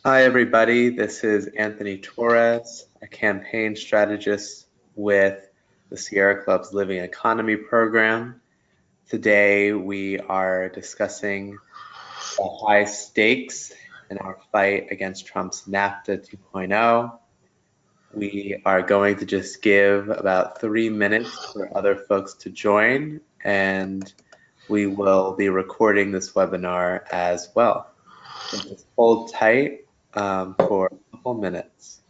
Hi, everybody. This is Anthony Torres, a campaign strategist with the Sierra Club's Living Economy program. Today, we are discussing the high stakes in our fight against Trump's NAFTA 2.0. We are going to just give about 3 minutes for other folks to join, and we will be recording this webinar as well. So just hold tight for a couple minutes.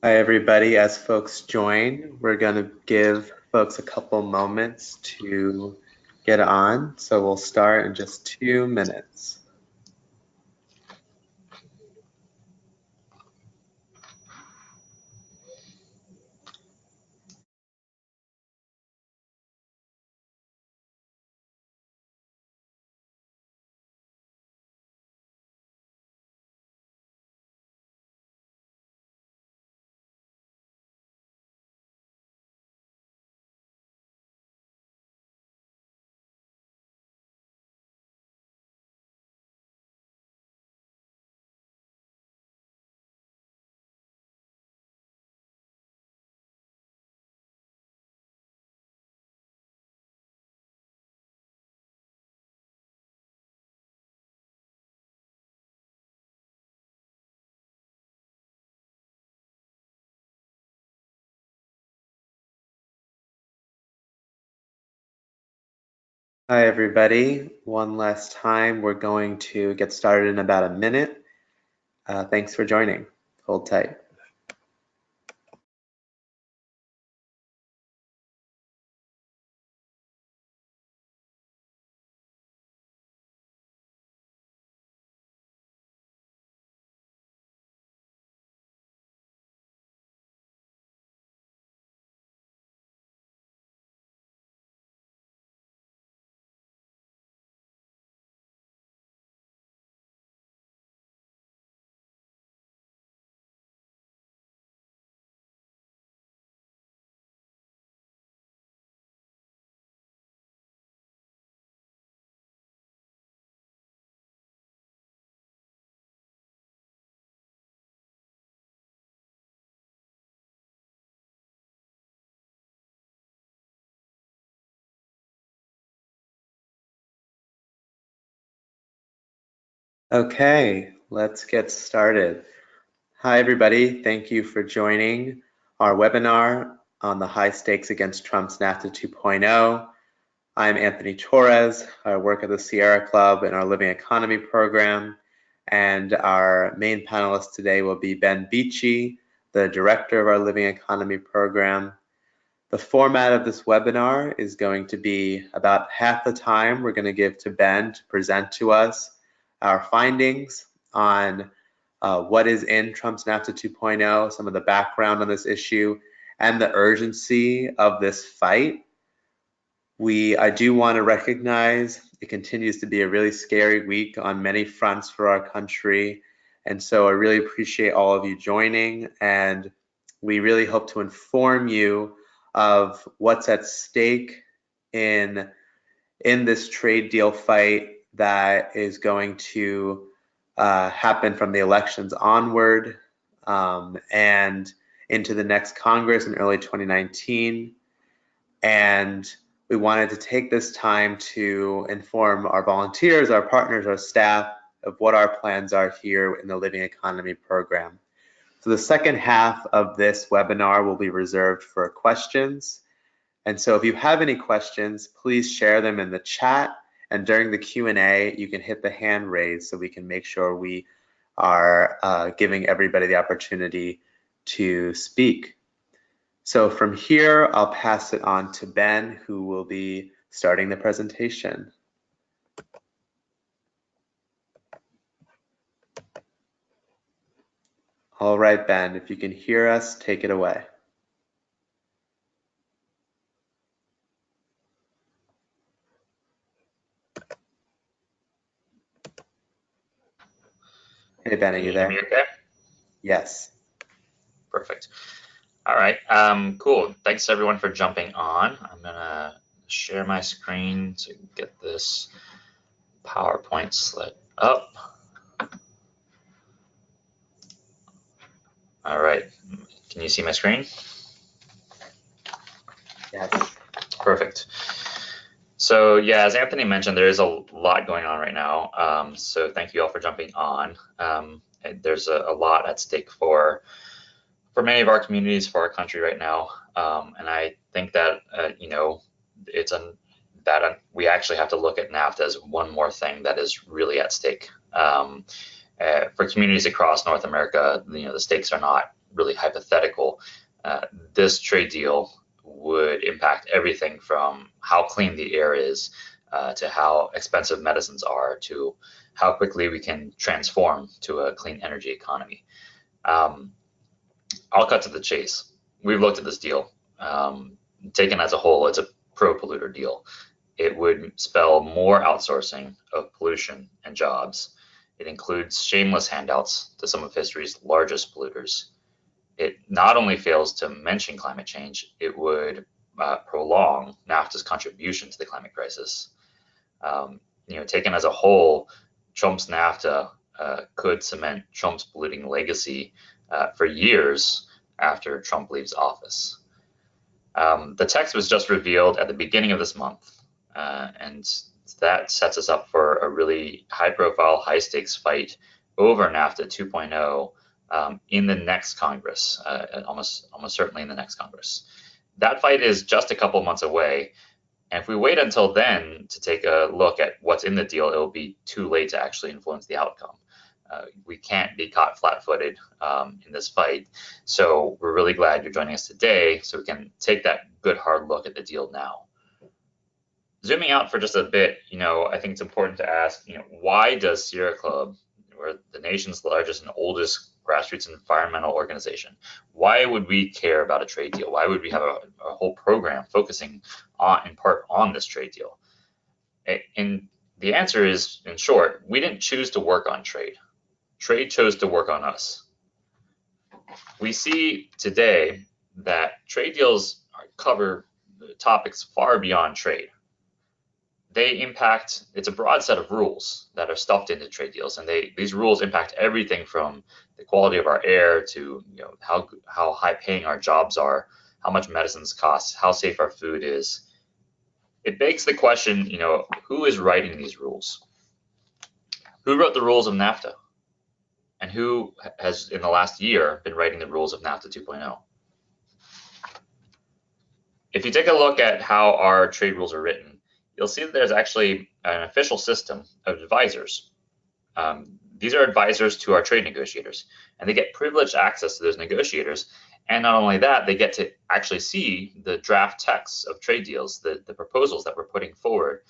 Hi, everybody. As folks join, we're going to give folks a couple moments to get on. So we'll start in just 2 minutes. Hi, everybody. One last time, we're going to get started in about a minute. Thanks for joining. Hold tight. Okay, let's get started. Hi, everybody. Thank you for joining our webinar on the high stakes against Trump's NAFTA 2.0. I'm Anthony Torres. I work at the Sierra Club in our Living Economy program. And our main panelist today will be Ben Beachy, the director of our Living Economy program. The format of this webinar is going to be about half the time we're going to give to Ben to present to us our findings on what is in Trump's NAFTA 2.0, some of the background on this issue, and the urgency of this fight. I do want to recognize it continues to be a really scary week on many fronts for our country. And so I really appreciate all of you joining, and we really hope to inform you of what's at stake in this trade deal fight that is going to happen from the elections onward and into the next Congress in early 2019. And we wanted to take this time to inform our volunteers, our partners, our staff of what our plans are here in the Living Economy program. So the second half of this webinar will be reserved for questions. And so if you have any questions, please share them in the chat. And during the Q&A, you can hit the hand raise so we can make sure we are giving everybody the opportunity to speak. So from here, I'll pass it on to Ben, who will be starting the presentation. All right, Ben, if you can hear us, take it away. Hey, Ben, are you there? Can you hear me okay? Yes. Perfect. All right. Cool. Thanks everyone for jumping on. I'm gonna share my screen to get this PowerPoint slid up. All right. Can you see my screen? Yes. Perfect. So yeah, as Anthony mentioned, there is a lot going on right now. So thank you all for jumping on. There's a lot at stake for many of our communities, for our country right now. And I think that, it's we actually have to look at NAFTA as one more thing that is really at stake. For communities across North America, the stakes are not really hypothetical. This trade deal would impact everything from how clean the air is, to how expensive medicines are, to how quickly we can transform to a clean energy economy. Um, I'll cut to the chase. We've looked at this deal. Taken as a whole, it's a pro-polluter deal. It would spell more outsourcing of pollution and jobs. It includes shameless handouts to some of history's largest polluters. It not only fails to mention climate change, it would prolong NAFTA's contribution to the climate crisis. Taken as a whole, Trump's NAFTA could cement Trump's polluting legacy for years after Trump leaves office. The text was just revealed at the beginning of this month, and that sets us up for a really high-profile, high-stakes fight over NAFTA 2.0 in the next Congress, almost certainly in the next Congress. That fight is just a couple months away, and if we wait until then to take a look at what's in the deal, it will be too late to actually influence the outcome. We can't be caught flat-footed in this fight. So we're really glad you're joining us today so we can take that good hard look at the deal now. Zooming out for just a bit, I think it's important to ask, why does Sierra Club, we're the nation's largest and oldest grassroots environmental organization, why would we care about a trade deal? Why would we have a whole program focusing in part on this trade deal? And the answer is, in short, we didn't choose to work on trade. Trade chose to work on us. We see today that trade deals cover topics far beyond trade. They impact, it's a broad set of rules that are stuffed into trade deals, and these rules impact everything from the quality of our air to how high paying our jobs are, how much medicines cost, how safe our food is. It begs the question, who is writing these rules? Who wrote the rules of NAFTA? And who has, in the last year, been writing the rules of NAFTA 2.0? If you take a look at how our trade rules are written, you'll see that there's actually an official system of advisors. These are advisors to our trade negotiators, and they get privileged access to those negotiators. And not only that, they get to actually see the draft texts of trade deals, the proposals that we're putting forward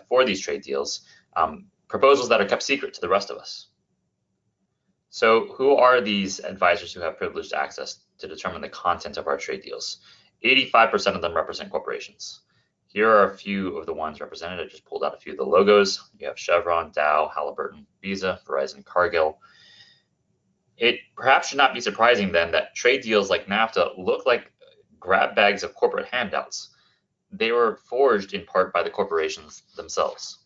for these trade deals, proposals that are kept secret to the rest of us. So who are these advisors who have privileged access to determine the content of our trade deals? 85% of them represent corporations. Here are a few of the ones represented. I just pulled out a few of the logos. You have Chevron, Dow, Halliburton, Visa, Verizon, Cargill. It perhaps should not be surprising then that trade deals like NAFTA look like grab bags of corporate handouts. They were forged in part by the corporations themselves.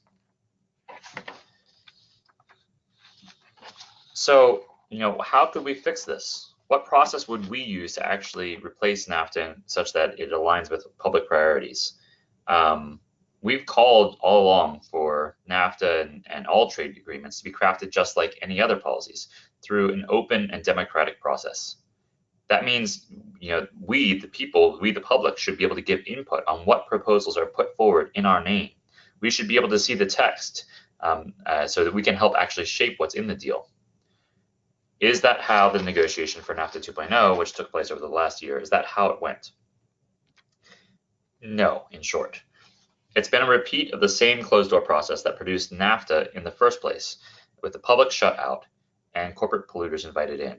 So, how could we fix this? What process would we use to actually replace NAFTA such that it aligns with public priorities? We've called all along for NAFTA and all trade agreements to be crafted just like any other policies through an open and democratic process. That means, we, the people, we, the public, should be able to give input on what proposals are put forward in our name. We should be able to see the text so that we can help actually shape what's in the deal. Is that how the negotiation for NAFTA 2.0, which took place over the last year, is that how it went? No, in short. It's been a repeat of the same closed-door process that produced NAFTA in the first place, with the public shut out and corporate polluters invited in.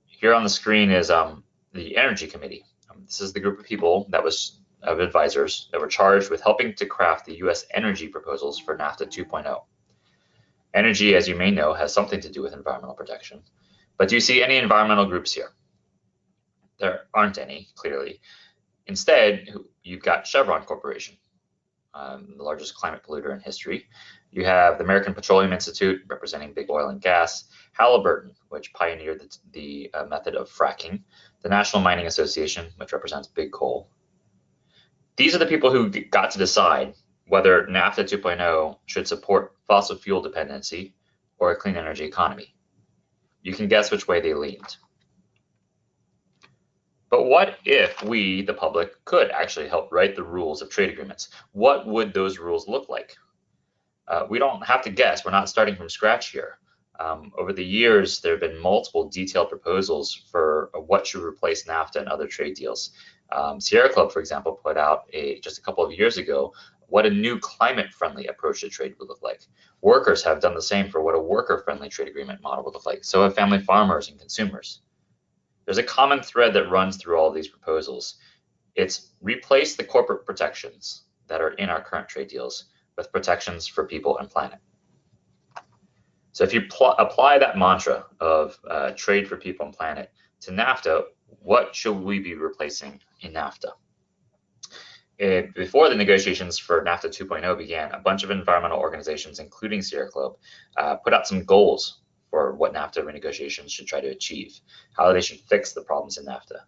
Here on the screen is the Energy Committee. This is the group of people of advisors that were charged with helping to craft the U.S. energy proposals for NAFTA 2.0. Energy, as you may know, has something to do with environmental protection. But do you see any environmental groups here? There aren't any, clearly. Instead, you've got Chevron Corporation, the largest climate polluter in history. You have the American Petroleum Institute, representing big oil and gas, Halliburton, which pioneered the method of fracking, the National Mining Association, which represents big coal. These are the people who got to decide whether NAFTA 2.0 should support fossil fuel dependency or a clean energy economy. You can guess which way they leaned. But what if we, the public, could actually help write the rules of trade agreements? What would those rules look like? We don't have to guess. We're not starting from scratch here. Over the years, there have been multiple detailed proposals for what should replace NAFTA and other trade deals. Sierra Club, for example, put out just a couple of years ago what a new climate-friendly approach to trade would look like. Workers have done the same for what a worker-friendly trade agreement model would look like. So have family farmers and consumers. There's a common thread that runs through all of these proposals. It's replace the corporate protections that are in our current trade deals with protections for people and planet. So if you apply that mantra of trade for people and planet to NAFTA, what should we be replacing in NAFTA? Before the negotiations for NAFTA 2.0 began, a bunch of environmental organizations, including Sierra Club, put out some goals for what NAFTA renegotiations should try to achieve, how they should fix the problems in NAFTA.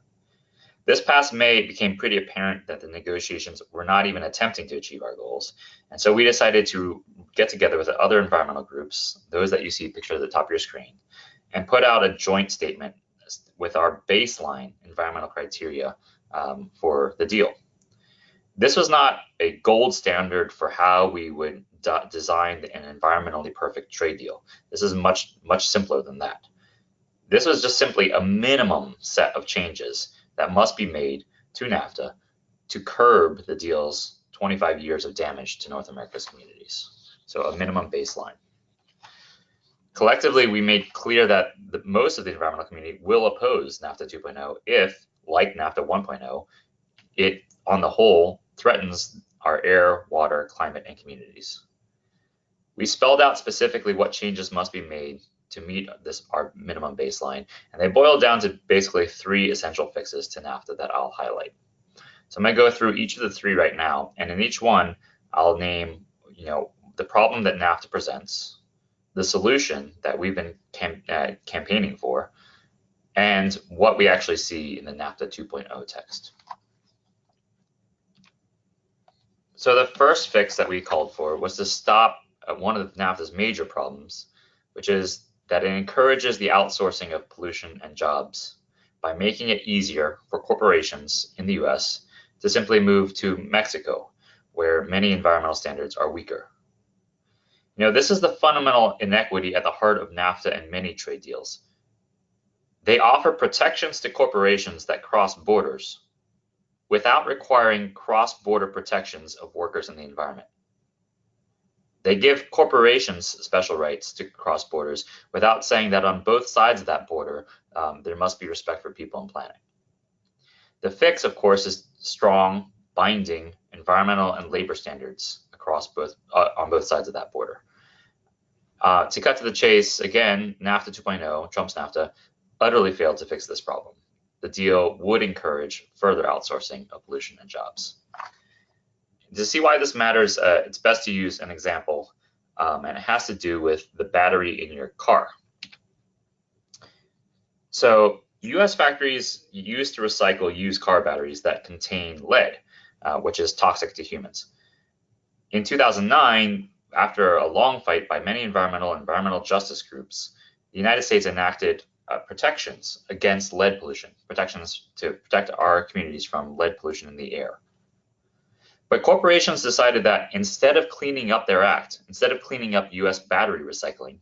This past May, it became pretty apparent that the negotiations were not even attempting to achieve our goals. And so we decided to get together with other environmental groups, those that you see pictured at the top of your screen, and put out a joint statement with our baseline environmental criteria for the deal. This was not a gold standard for how we would design an environmentally perfect trade deal. This is much, much simpler than that. This was just simply a minimum set of changes that must be made to NAFTA to curb the deal's 25 years of damage to North America's communities. So a minimum baseline. Collectively, we made clear that most of the environmental community will oppose NAFTA 2.0 if, like NAFTA 1.0, it, on the whole, threatens our air, water, climate, and communities. We spelled out specifically what changes must be made to meet our minimum baseline, and they boiled down to basically 3 essential fixes to NAFTA that I'll highlight. So I'm going to go through each of the 3 right now, and in each one, I'll name, the problem that NAFTA presents, the solution that we've been campaigning for, and what we actually see in the NAFTA 2.0 text. So the first fix that we called for was to stop one of NAFTA's major problems, which is that it encourages the outsourcing of pollution and jobs by making it easier for corporations in the US to simply move to Mexico, where many environmental standards are weaker. This is the fundamental inequity at the heart of NAFTA and many trade deals. They offer protections to corporations that cross borders without requiring cross-border protections of workers and the environment. They give corporations special rights to cross borders without saying that on both sides of that border, there must be respect for people and planet. The fix, of course, is strong, binding environmental and labor standards on both sides of that border. To cut to the chase, again, NAFTA 2.0, Trump's NAFTA, utterly failed to fix this problem. The deal would encourage further outsourcing of pollution and jobs. To see why this matters, it's best to use an example, and it has to do with the battery in your car. So US factories used to recycle used car batteries that contain lead, which is toxic to humans. In 2009, after a long fight by many environmental justice groups, the United States enacted protections against lead pollution, protections to protect our communities from lead pollution in the air. But corporations decided that instead of cleaning up their act, instead of cleaning up US battery recycling,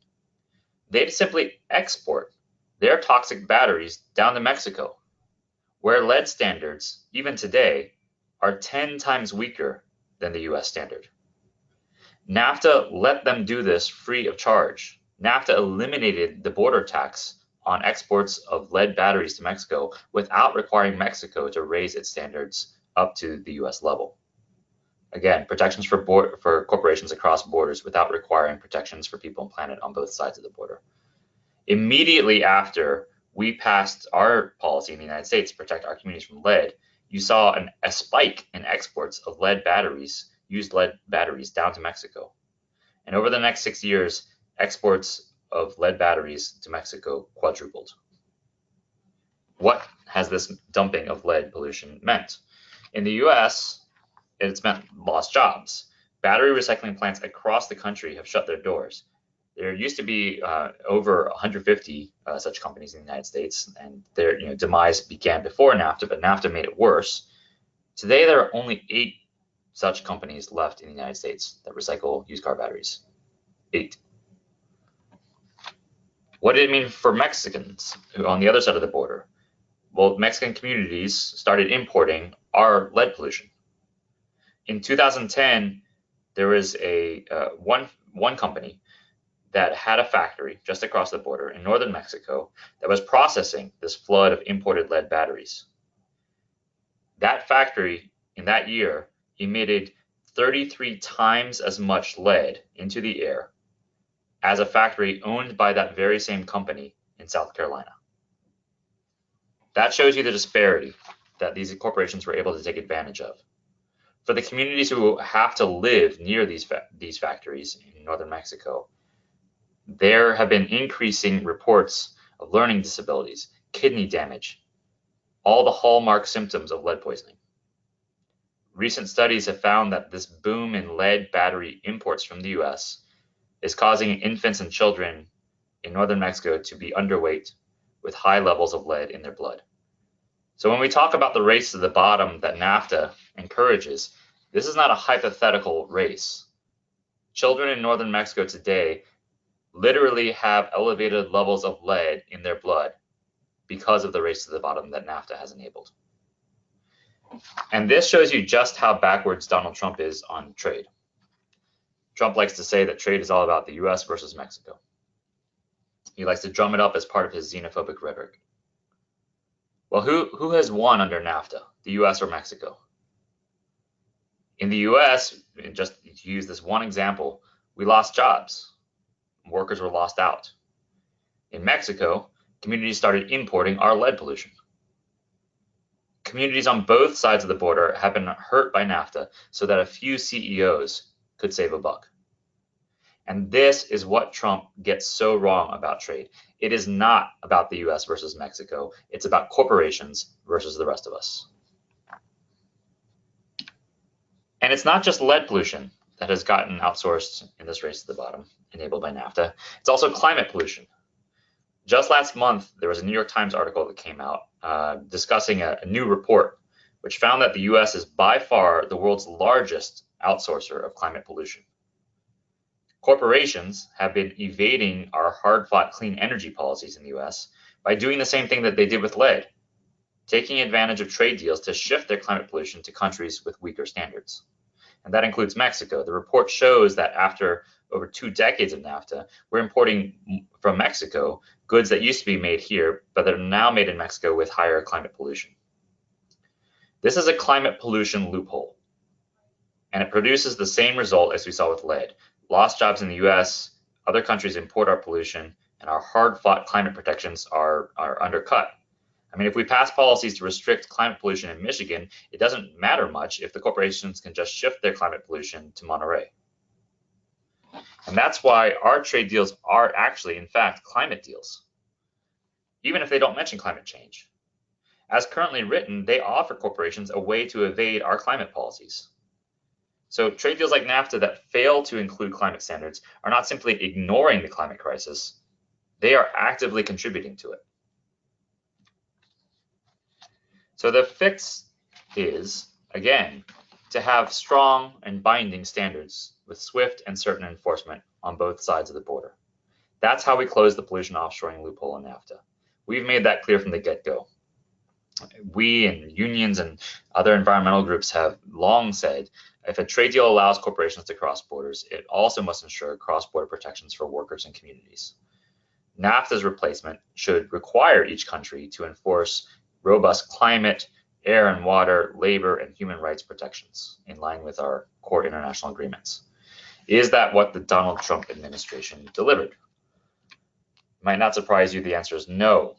they'd simply export their toxic batteries down to Mexico, where lead standards, even today, are 10 times weaker than the US standard. NAFTA let them do this free of charge. NAFTA eliminated the border tax on exports of lead batteries to Mexico without requiring Mexico to raise its standards up to the US level. Again, protections for corporations across borders without requiring protections for people and planet on both sides of the border. Immediately after we passed our policy in the United States to protect our communities from lead, you saw a spike in exports of lead batteries, used lead batteries, down to Mexico. And over the next 6 years, exports of lead batteries to Mexico quadrupled. What has this dumping of lead pollution meant? In the US, it's meant lost jobs. Battery recycling plants across the country have shut their doors. There used to be over 150 such companies in the United States, and their demise began before NAFTA, but NAFTA made it worse. Today, there are only 8 such companies left in the United States that recycle used car batteries. 8. What did it mean for Mexicans who on the other side of the border? Well, Mexican communities started importing our lead pollution. In 2010, there was a one company that had a factory just across the border in northern Mexico that was processing this flood of imported lead batteries. That factory in that year emitted 33 times as much lead into the air as a factory owned by that very same company in South Carolina. That shows you the disparity that these corporations were able to take advantage of. For the communities who have to live near these factories in northern Mexico, there have been increasing reports of learning disabilities, kidney damage, all the hallmark symptoms of lead poisoning. Recent studies have found that this boom in lead battery imports from the US is causing infants and children in northern Mexico to be underweight with high levels of lead in their blood. So when we talk about the race to the bottom that NAFTA encourages, this is not a hypothetical race. Children in northern Mexico today literally have elevated levels of lead in their blood because of the race to the bottom that NAFTA has enabled. And this shows you just how backwards Donald Trump is on trade. Trump likes to say that trade is all about the US versus Mexico. He likes to drum it up as part of his xenophobic rhetoric. Well, who has won under NAFTA, the US or Mexico? In the US, just to use this one example, we lost jobs. Workers were lost out. In Mexico, communities started importing our lead pollution. Communities on both sides of the border have been hurt by NAFTA so that a few CEOs could save a buck. And this is what Trump gets so wrong about trade. It is not about the US versus Mexico. It's about corporations versus the rest of us. And it's not just lead pollution that has gotten outsourced in this race to the bottom, enabled by NAFTA. It's also climate pollution. Just last month, there was a New York Times article that came out discussing a new report, which found that the US is by far the world's largest outsourcer of climate pollution. Corporations have been evading our hard-fought clean energy policies in the US by doing the same thing that they did with lead, taking advantage of trade deals to shift their climate pollution to countries with weaker standards. And that includes Mexico. The report shows that after over 2 decades of NAFTA, we're importing from Mexico goods that used to be made here, but that are now made in Mexico with higher climate pollution. This is a climate pollution loophole, and it produces the same result as we saw with lead. Lost jobs in the US, other countries import our pollution, and our hard-fought climate protections are undercut. I mean, if we pass policies to restrict climate pollution in Michigan, it doesn't matter much if the corporations can just shift their climate pollution to Monterey. And that's why our trade deals are actually, in fact, climate deals, even if they don't mention climate change. As currently written, they offer corporations a way to evade our climate policies. So trade deals like NAFTA that fail to include climate standards are not simply ignoring the climate crisis, they are actively contributing to it. So the fix is, again, to have strong and binding standards with swift and certain enforcement on both sides of the border. That's how we close the pollution offshoring loophole in NAFTA. We've made that clear from the get-go. We and unions and other environmental groups have long said if a trade deal allows corporations to cross borders, it also must ensure cross-border protections for workers and communities. NAFTA's replacement should require each country to enforce robust climate, air and water, labor, and human rights protections in line with our core international agreements. Is that what the Donald Trump administration delivered? It might not surprise you, the answer is no.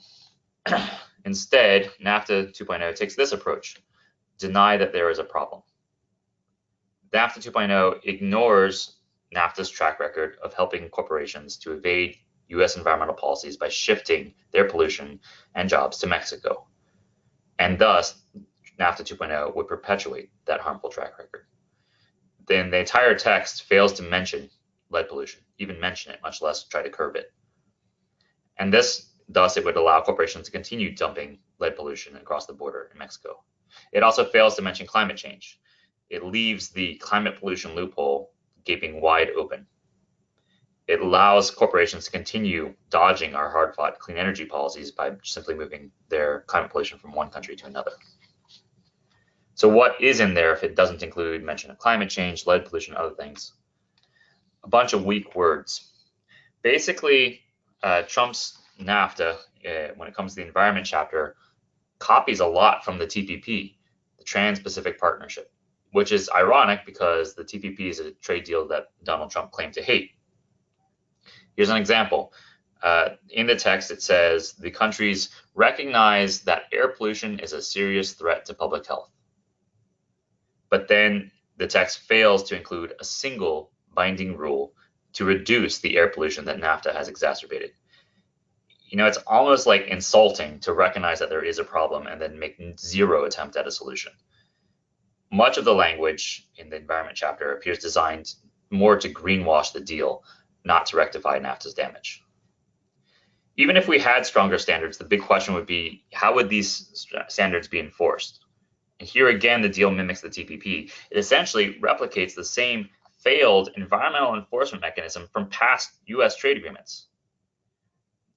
Instead, NAFTA 2.0 takes this approach: deny that there is a problem. NAFTA 2.0 ignores NAFTA's track record of helping corporations to evade US environmental policies by shifting their pollution and jobs to Mexico. And thus, NAFTA 2.0 would perpetuate that harmful track record. Then the entire text fails to mention lead pollution, even mention it, much less try to curb it. And thus it would allow corporations to continue dumping lead pollution across the border in Mexico. It also fails to mention climate change. It leaves the climate pollution loophole gaping wide open. It allows corporations to continue dodging our hard-fought clean energy policies by simply moving their climate pollution from one country to another. So what is in there if it doesn't include mention of climate change, lead pollution, other things? A bunch of weak words. Basically, Trump's NAFTA, when it comes to the environment chapter, copies a lot from the TPP, the Trans-Pacific Partnership, which is ironic because the TPP is a trade deal that Donald Trump claimed to hate. Here's an example. In the text, it says the countries recognize that air pollution is a serious threat to public health. But then the text fails to include a single binding rule to reduce the air pollution that NAFTA has exacerbated. You know, it's almost like insulting to recognize that there is a problem and then make zero attempt at a solution. Much of the language in the environment chapter appears designed more to greenwash the deal, not to rectify NAFTA's damage. Even if we had stronger standards, the big question would be, how would these standards be enforced? And here again, the deal mimics the TPP. It essentially replicates the same failed environmental enforcement mechanism from past US trade agreements.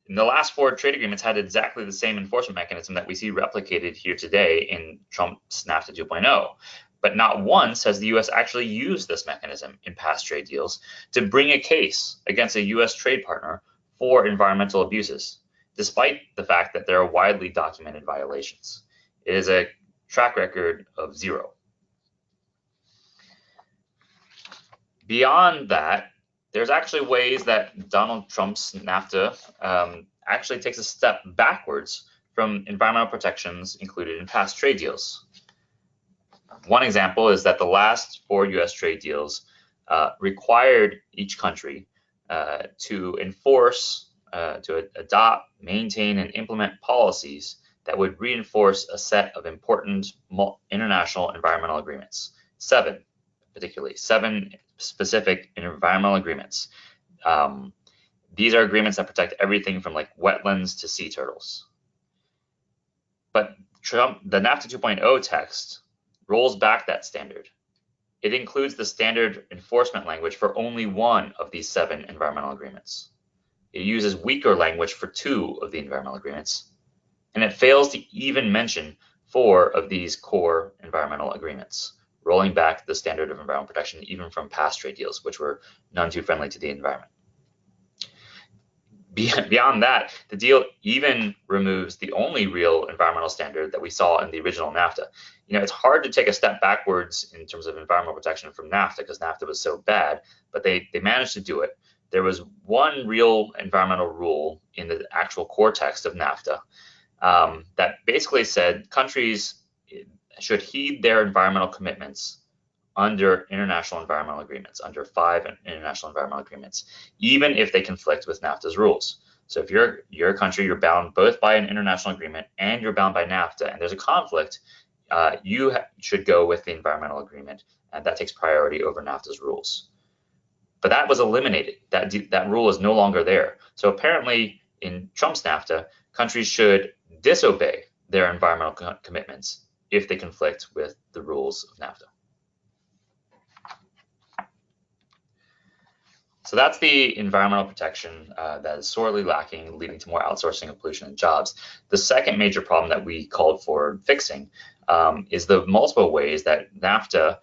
And the last 4 trade agreements had exactly the same enforcement mechanism that we see replicated here today in Trump's NAFTA 2.0. But not once has the US actually used this mechanism in past trade deals to bring a case against a US trade partner for environmental abuses, despite the fact that there are widely documented violations. It is a track record of 0. Beyond that, there's actually ways that Donald Trump's NAFTA actually takes a step backwards from environmental protections included in past trade deals. One example is that the last 4 US trade deals required each country to enforce, to adopt, maintain, and implement policies that would reinforce a set of important international environmental agreements. 7 specific environmental agreements. These are agreements that protect everything from like wetlands to sea turtles. But the NAFTA 2.0 text rolls back that standard. It includes the standard enforcement language for only 1 of these 7 environmental agreements. It uses weaker language for 2 of the environmental agreements, and it fails to even mention 4 of these core environmental agreements, rolling back the standard of environmental protection even from past trade deals, which were none too friendly to the environment. Beyond that, the deal even removes the only real environmental standard that we saw in the original NAFTA. You know, it's hard to take a step backwards in terms of environmental protection from NAFTA because NAFTA was so bad, but they managed to do it. There was one real environmental rule in the actual core text of NAFTA that basically said countries should heed their environmental commitments under international environmental agreements, under 5 international environmental agreements, even if they conflict with NAFTA's rules. So if you're a country, you're bound both by an international agreement and you're bound by NAFTA, and there's a conflict, you should go with the environmental agreement, and that takes priority over NAFTA's rules. But that was eliminated. That rule is no longer there. So apparently in Trump's NAFTA, countries should disobey their environmental commitments if they conflict with the rules of NAFTA. So that's the environmental protection that is sorely lacking, leading to more outsourcing of pollution and jobs. The second major problem that we called for fixing is the multiple ways that NAFTA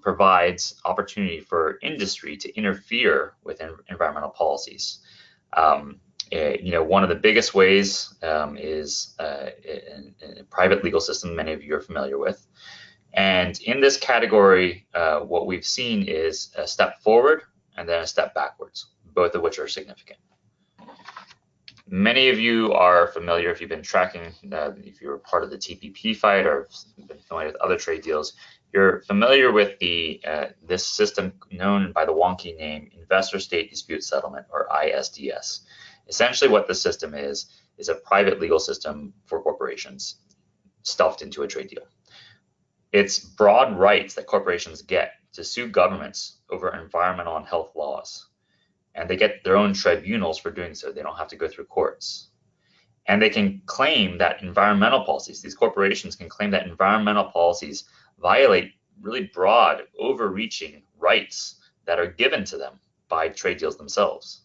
provides opportunity for industry to interfere with environmental policies. One of the biggest ways is in a private legal system many of you are familiar with. And in this category, what we've seen is a step forward and then a step backwards, both of which are significant. Many of you are familiar, if you've been tracking, if you're part of the TPP fight or been familiar with other trade deals, you're familiar with this system known by the wonky name Investor State Dispute Settlement, or ISDS. Essentially what the system is a private legal system for corporations stuffed into a trade deal. It's broad rights that corporations get to sue governments over environmental and health laws. And they get their own tribunals for doing so. They don't have to go through courts. And they can claim that environmental policies, these corporations can claim that environmental policies violate really broad, overreaching rights that are given to them by trade deals themselves.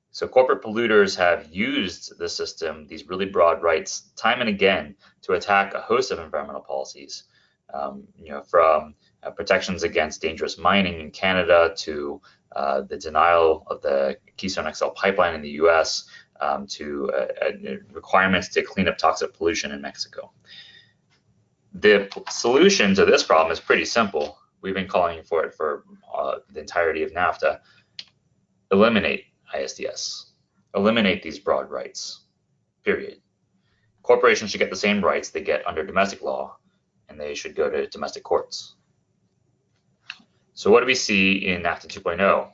So corporate polluters have used the system, these really broad rights, time and again to attack a host of environmental policies, from protections against dangerous mining in Canada to the denial of the Keystone XL pipeline in the US, to requirements to clean up toxic pollution in Mexico. The solution to this problem is pretty simple. We've been calling for it for the entirety of NAFTA. Eliminate ISDS. Eliminate these broad rights, period. Corporations should get the same rights they get under domestic law, and they should go to domestic courts. So what do we see in NAFTA 2.0?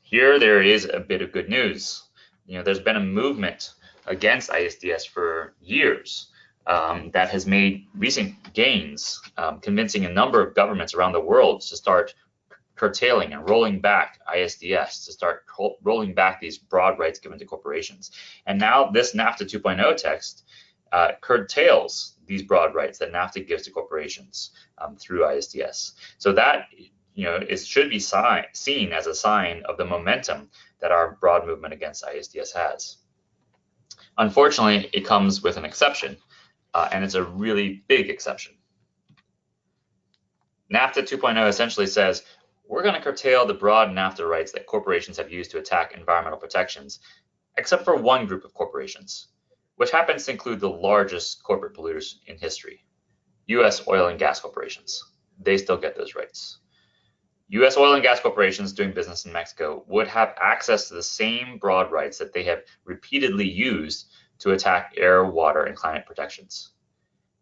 Here there is a bit of good news. There's been a movement against ISDS for years that has made recent gains, convincing a number of governments around the world to start curtailing and rolling back ISDS, to start rolling back these broad rights given to corporations. And now this NAFTA 2.0 text curtails these broad rights that NAFTA gives to corporations through ISDS. So that it should be seen as a sign of the momentum that our broad movement against ISDS has. Unfortunately, it comes with an exception, and it's a really big exception. NAFTA 2.0 essentially says, we're going to curtail the broad NAFTA rights that corporations have used to attack environmental protections, except for one group of corporations, which happens to include the largest corporate polluters in history, U.S. oil and gas corporations. They still get those rights. U.S. oil and gas corporations doing business in Mexico would have access to the same broad rights that they have repeatedly used to attack air, water, and climate protections.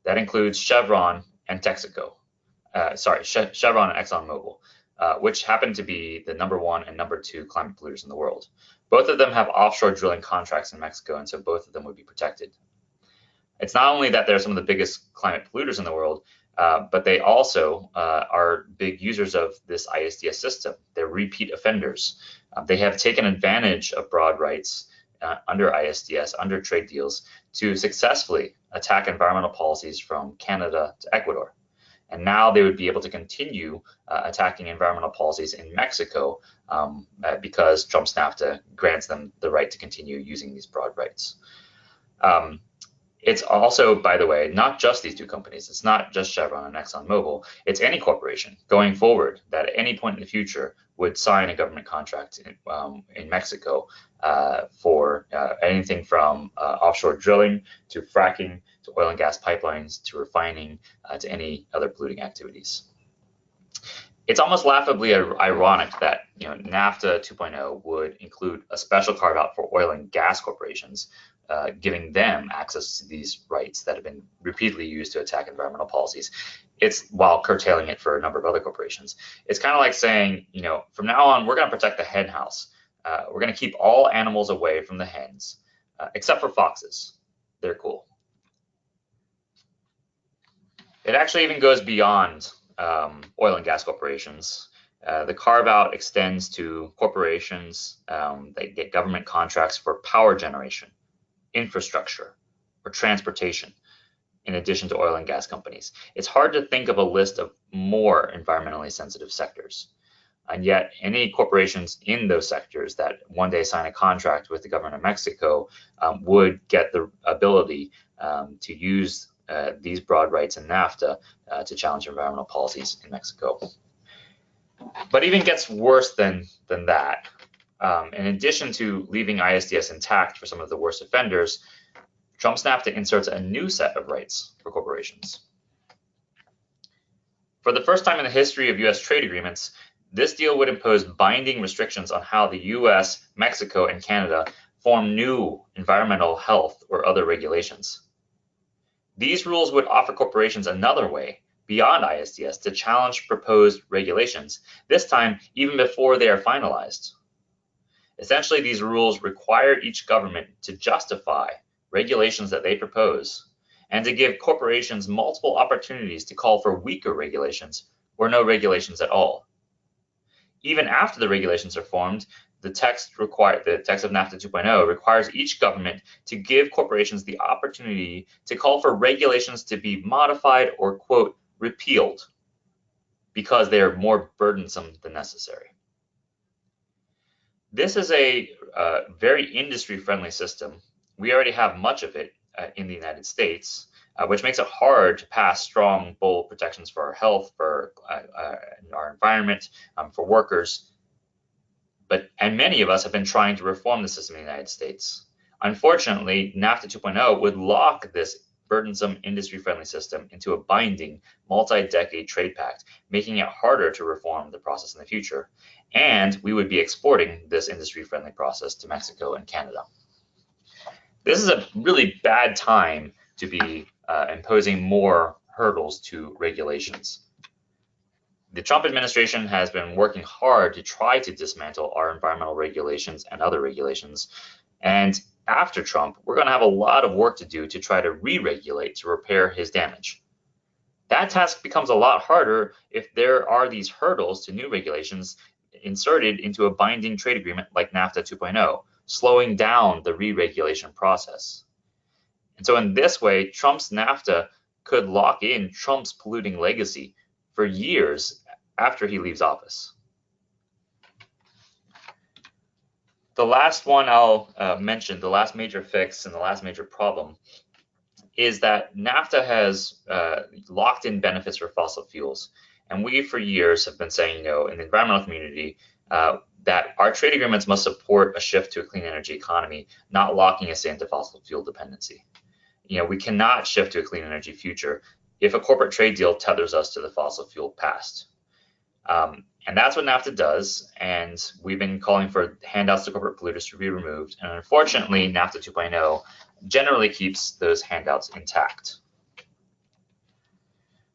That includes Chevron and Texaco. Chevron and ExxonMobil, which happen to be the #1 and #2 climate polluters in the world. Both of them have offshore drilling contracts in Mexico, and so both of them would be protected. It's not only that they're some of the biggest climate polluters in the world, but they also are big users of this ISDS system. They're repeat offenders. They have taken advantage of broad rights under ISDS, under trade deals, to successfully attack environmental policies from Canada to Ecuador. And now they would be able to continue attacking environmental policies in Mexico because Trump's NAFTA grants them the right to continue using these broad rights. It's also, by the way, not just these two companies. It's not just Chevron and ExxonMobil. It's any corporation going forward that at any point in the future would sign a government contract in Mexico for anything from offshore drilling to fracking to oil and gas pipelines to refining to any other polluting activities. It's almost laughably ironic that NAFTA 2.0 would include a special carve out for oil and gas corporations, giving them access to these rights that have been repeatedly used to attack environmental policies. It's while curtailing it for a number of other corporations. It's kind of like saying, from now on, we're going to protect the hen house. We're going to keep all animals away from the hens, except for foxes. They're cool. It actually even goes beyond oil and gas corporations. The carve-out extends to corporations that get government contracts for power generation, infrastructure, or transportation, in addition to oil and gas companies. It's hard to think of a list of more environmentally sensitive sectors. And yet any corporations in those sectors that one day sign a contract with the government of Mexico would get the ability to use these broad rights in NAFTA to challenge environmental policies in Mexico. But even gets worse than that. In addition to leaving ISDS intact for some of the worst offenders, Trump's NAFTA inserts a new set of rights for corporations. For the first time in the history of US trade agreements, this deal would impose binding restrictions on how the US, Mexico, and Canada form new environmental, health, or other regulations. These rules would offer corporations another way, beyond ISDS, to challenge proposed regulations, this time even before they are finalized. Essentially, these rules require each government to justify regulations that they propose and to give corporations multiple opportunities to call for weaker regulations or no regulations at all. Even after the regulations are formed, the text of NAFTA 2.0 requires each government to give corporations the opportunity to call for regulations to be modified or, quote, repealed because they are more burdensome than necessary. This is a very industry-friendly system. We already have much of it in the United States, which makes it hard to pass strong, bold protections for our health, for our environment, for workers. And many of us have been trying to reform the system in the United States. Unfortunately, NAFTA 2.0 would lock this burdensome industry-friendly system into a binding multi-decade trade pact, making it harder to reform the process in the future. And we would be exporting this industry-friendly process to Mexico and Canada. This is a really bad time to be imposing more hurdles to regulations. The Trump administration has been working hard to try to dismantle our environmental regulations and other regulations. And after Trump, we're going to have a lot of work to do to try to re-regulate to repair his damage. That task becomes a lot harder if there are these hurdles to new regulations inserted into a binding trade agreement like NAFTA 2.0, slowing down the re-regulation process. And so in this way, Trump's NAFTA could lock in Trump's polluting legacy for years after he leaves office. The last one I'll mention, the last major fix and the last major problem, is that NAFTA has locked in benefits for fossil fuels. And we, for years, have been saying, in the environmental community, that our trade agreements must support a shift to a clean energy economy, not locking us into fossil fuel dependency. We cannot shift to a clean energy future if a corporate trade deal tethers us to the fossil fuel past. And that's what NAFTA does, and we've been calling for handouts to corporate polluters to be removed, and unfortunately, NAFTA 2.0 generally keeps those handouts intact.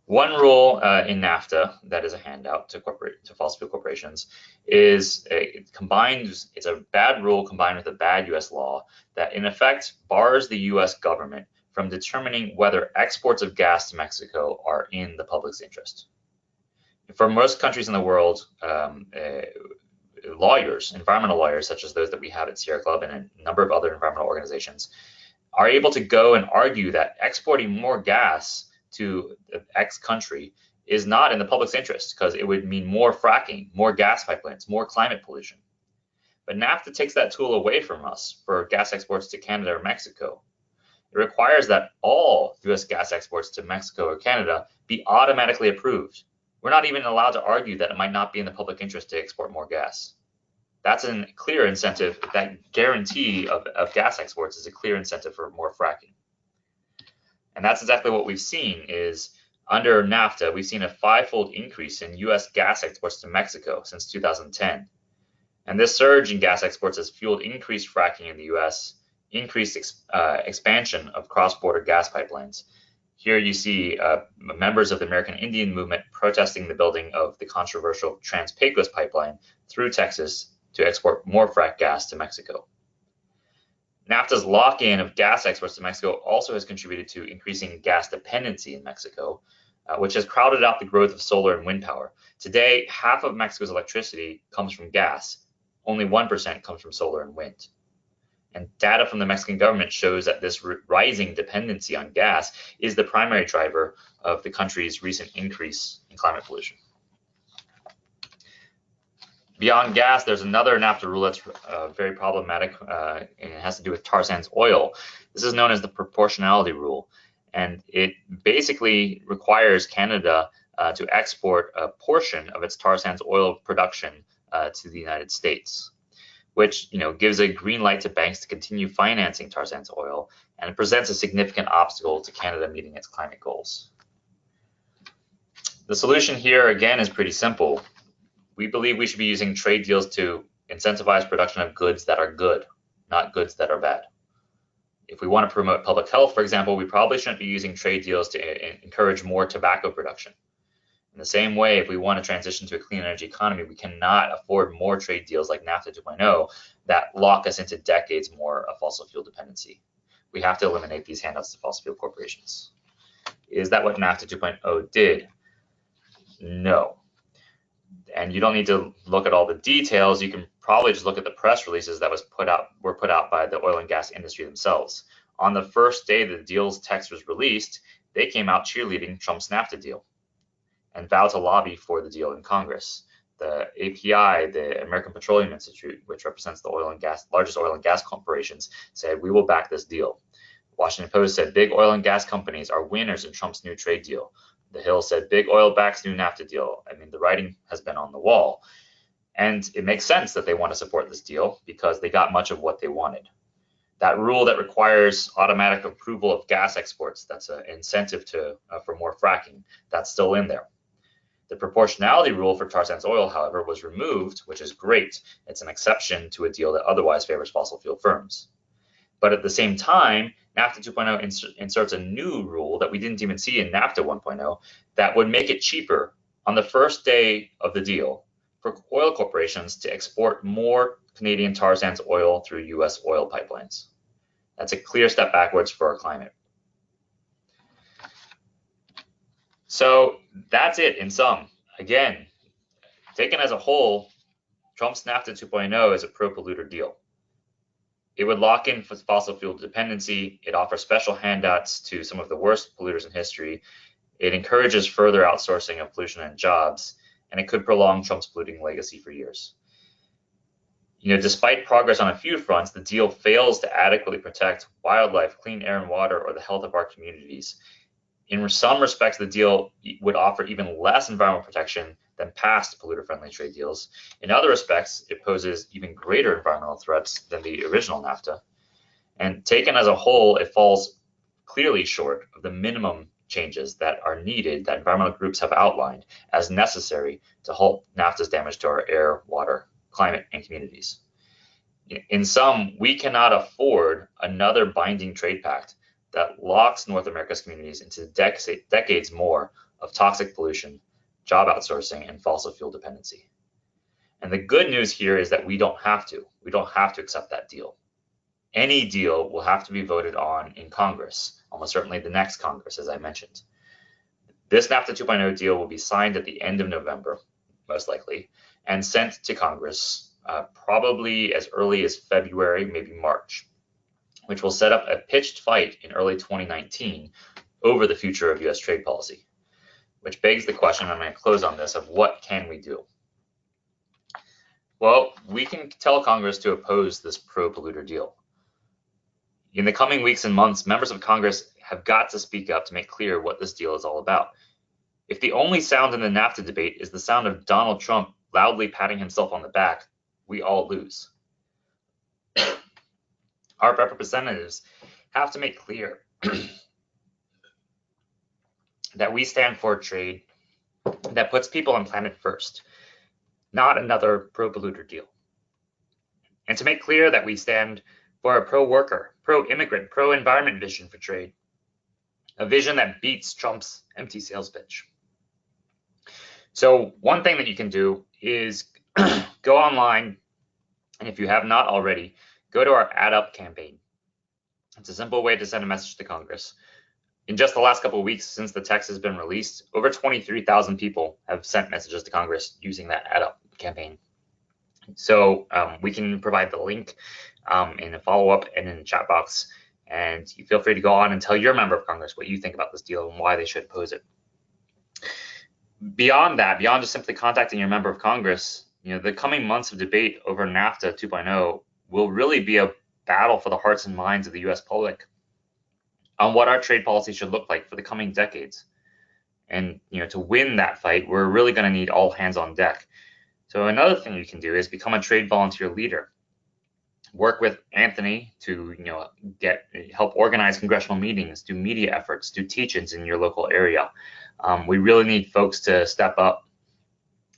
One rule in NAFTA that is a handout to fossil fuel corporations is it's a bad rule combined with a bad U.S. law that in effect bars the U.S. government from determining whether exports of gas to Mexico are in the public's interest. For most countries in the world, environmental lawyers, such as those that we have at Sierra Club and a number of other environmental organizations, are able to go and argue that exporting more gas to X country is not in the public's interest because it would mean more fracking, more gas pipelines, more climate pollution. But NAFTA takes that tool away from us for gas exports to Canada or Mexico. It requires that all U.S. gas exports to Mexico or Canada be automatically approved. We're not even allowed to argue that it might not be in the public interest to export more gas. That's a clear incentive. That guarantee of gas exports is a clear incentive for more fracking. And that's exactly what we've seen is under NAFTA, we've seen a 5-fold increase in U.S. gas exports to Mexico since 2010. And this surge in gas exports has fueled increased fracking in the U.S., increased expansion of cross-border gas pipelines. Here you see members of the American Indian movement protesting the building of the controversial Trans-Pecos pipeline through Texas to export more frack gas to Mexico. NAFTA's lock-in of gas exports to Mexico also has contributed to increasing gas dependency in Mexico, which has crowded out the growth of solar and wind power. Today, half of Mexico's electricity comes from gas. Only 1% comes from solar and wind. And data from the Mexican government shows that this rising dependency on gas is the primary driver of the country's recent increase in climate pollution. Beyond gas, there's another NAFTA rule that's very problematic, and it has to do with tar sands oil. This is known as the proportionality rule, and it basically requires Canada to export a portion of its tar sands oil production to the United States, which gives a green light to banks to continue financing tar sands oil, and it presents a significant obstacle to Canada meeting its climate goals. The solution here, again, is pretty simple. We believe we should be using trade deals to incentivize production of goods that are good, not goods that are bad. If we want to promote public health, for example, we probably shouldn't be using trade deals to encourage more tobacco production. In the same way, if we want to transition to a clean energy economy, we cannot afford more trade deals like NAFTA 2.0 that lock us into decades more of fossil fuel dependency. We have to eliminate these handouts to fossil fuel corporations. Is that what NAFTA 2.0 did? No. And you don't need to look at all the details. You can probably just look at the press releases that were put out by the oil and gas industry themselves. On the first day the deal's text was released, they came out cheerleading Trump's NAFTA deal and vowed to lobby for the deal in Congress. The API, the American Petroleum Institute, which represents the largest oil and gas corporations, said, "We will back this deal." Washington Post said big oil and gas companies are winners in Trump's new trade deal. The Hill said big oil backs new NAFTA deal. I mean, the writing has been on the wall. And it makes sense that they want to support this deal because they got much of what they wanted. That rule that requires automatic approval of gas exports, that's an incentive for more fracking, that's still in there. The proportionality rule for tar sands oil, however, was removed, which is great. It's an exception to a deal that otherwise favors fossil fuel firms. But at the same time, NAFTA 2.0 inserts a new rule that we didn't even see in NAFTA 1.0 that would make it cheaper on the first day of the deal for oil corporations to export more Canadian tar sands oil through U.S. oil pipelines. That's a clear step backwards for our climate. So that's it in sum. Again, taken as a whole, Trump's NAFTA 2.0 is a pro-polluter deal. It would lock in fossil fuel dependency. It offers special handouts to some of the worst polluters in history. It encourages further outsourcing of pollution and jobs, and it could prolong Trump's polluting legacy for years. Despite progress on a few fronts, the deal fails to adequately protect wildlife, clean air and water, or the health of our communities. In some respects, the deal would offer even less environmental protection than past polluter-friendly trade deals. In other respects, it poses even greater environmental threats than the original NAFTA. And taken as a whole, it falls clearly short of the minimum changes that are needed that environmental groups have outlined as necessary to halt NAFTA's damage to our air, water, climate, and communities. In sum, we cannot afford another binding trade pact that locks North America's communities into decades more of toxic pollution, job outsourcing, and fossil fuel dependency. And the good news here is that we don't have to. We don't have to accept that deal. Any deal will have to be voted on in Congress, almost certainly the next Congress, as I mentioned. This NAFTA 2.0 deal will be signed at the end of November, most likely, and sent to Congress probably as early as February, maybe March, which will set up a pitched fight in early 2019 over the future of U.S. trade policy, which begs the question, I'm going to close on this, of what can we do? Well, we can tell Congress to oppose this pro-polluter deal. In the coming weeks and months, members of Congress have got to speak up to make clear what this deal is all about. If the only sound in the NAFTA debate is the sound of Donald Trump loudly patting himself on the back, we all lose. Our representatives have to make clear that we stand for trade that puts people and planet first, not another pro-polluter deal. And to make clear that we stand for a pro-worker, pro-immigrant, pro-environment vision for trade, a vision that beats Trump's empty sales pitch. So one thing that you can do is go online, and if you have not already, go to our Add Up campaign. It's a simple way to send a message to Congress. In just the last couple of weeks since the text has been released, over 23,000 people have sent messages to Congress using that Add Up campaign. So we can provide the link in a follow-up and in the chat box, and you feel free to go on and tell your member of Congress what you think about this deal and why they should oppose it. Beyond that, beyond just simply contacting your member of Congress, the coming months of debate over NAFTA 2.0 will really be a battle for the hearts and minds of the US public on what our trade policy should look like for the coming decades. And to win that fight, we're really going to need all hands on deck. So another thing you can do is become a trade volunteer leader. Work with Anthony to help organize congressional meetings, do media efforts, do teach-ins in your local area. We really need folks to step up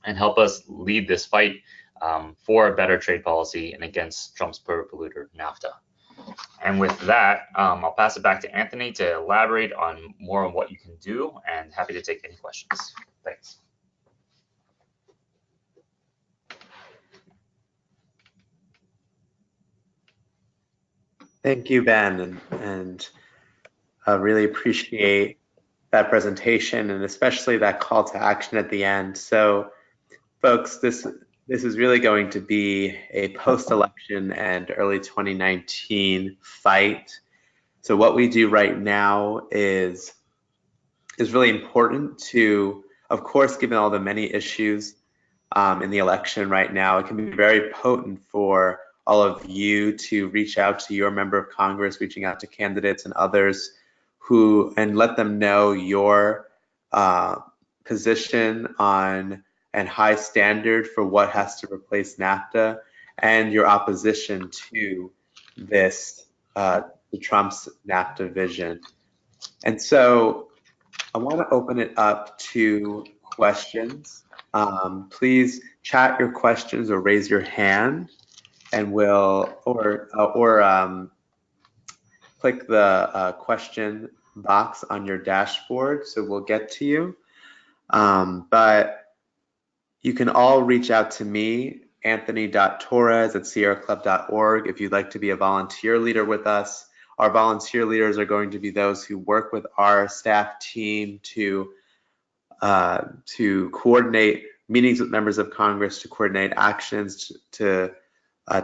and help us lead this fight for a better trade policy and against Trump's pro-polluter NAFTA. And with that, I'll pass it back to Anthony to elaborate on more on what you can do, and happy to take any questions. Thanks. Thank you, Ben, and I really appreciate that presentation and especially that call to action at the end. So, folks, this is really going to be a post-election and early 2019 fight. So what we do right now is really important to, of course, given all the many issues in the election right now, it can be very potent for all of you to reach out to your member of Congress, reaching out to candidates and others and let them know your position on and high standard for what has to replace NAFTA and your opposition to this, the Trump's NAFTA vision. And so I want to open it up to questions. Please chat your questions or raise your hand, and click the question box on your dashboard, so we'll get to you. But you can all reach out to me, anthony.torres@sierraclub.org, if you'd like to be a volunteer leader with us. Our volunteer leaders are going to be those who work with our staff team to coordinate meetings with members of Congress, to coordinate actions, to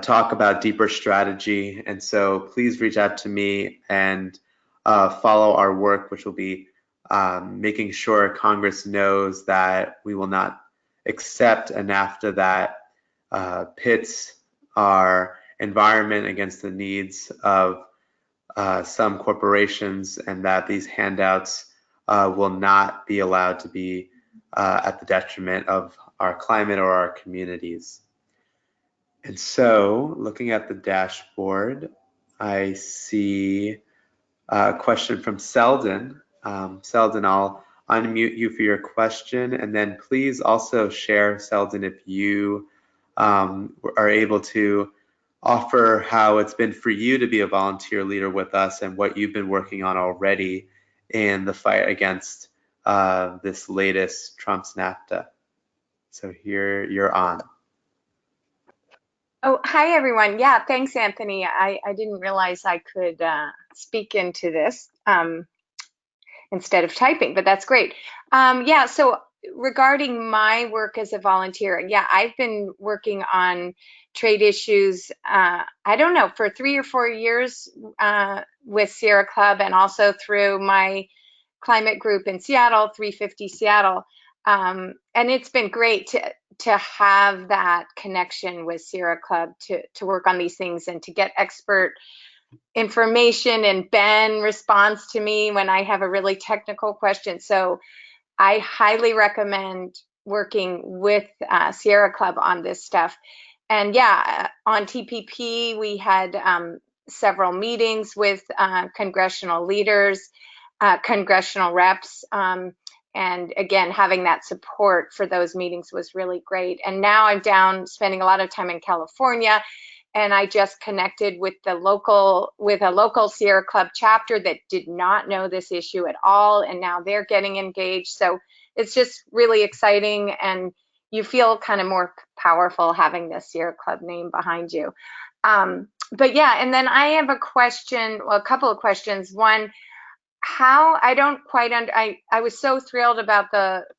talk about deeper strategy. And so please reach out to me and follow our work, which will be making sure Congress knows that we will not accept a NAFTA that pits our environment against the needs of some corporations, and that these handouts will not be allowed to be at the detriment of our climate or our communities. And so, looking at the dashboard, I see a question from Selden. Selden, I'll unmute you for your question, and then please also share, Selden, if you are able to offer how it's been for you to be a volunteer leader with us and what you've been working on already in the fight against this latest Trump's NAFTA. So here, you're on. Oh, hi, everyone. Yeah, thanks, Anthony. I didn't realize I could speak into this instead of typing, but that's great. Yeah, so regarding my work as a volunteer, yeah, I've been working on trade issues, I don't know, for 3 or 4 years with Sierra Club, and also through my climate group in Seattle, 350 Seattle. And it's been great to have that connection with Sierra Club to work on these things and to get expert information, and Ben responds to me when I have a really technical question. So I highly recommend working with Sierra Club on this stuff. And yeah, on TPP, we had several meetings with congressional leaders, congressional reps, and again, having that support for those meetings was really great. And now I'm down spending a lot of time in California, and I just connected with a local Sierra Club chapter that did not know this issue at all, and now they're getting engaged. So it's just really exciting, and you feel kind of more powerful having the Sierra Club name behind you. But yeah, and then I have a question, well, a couple of questions. One, how, I don't quite I was so thrilled about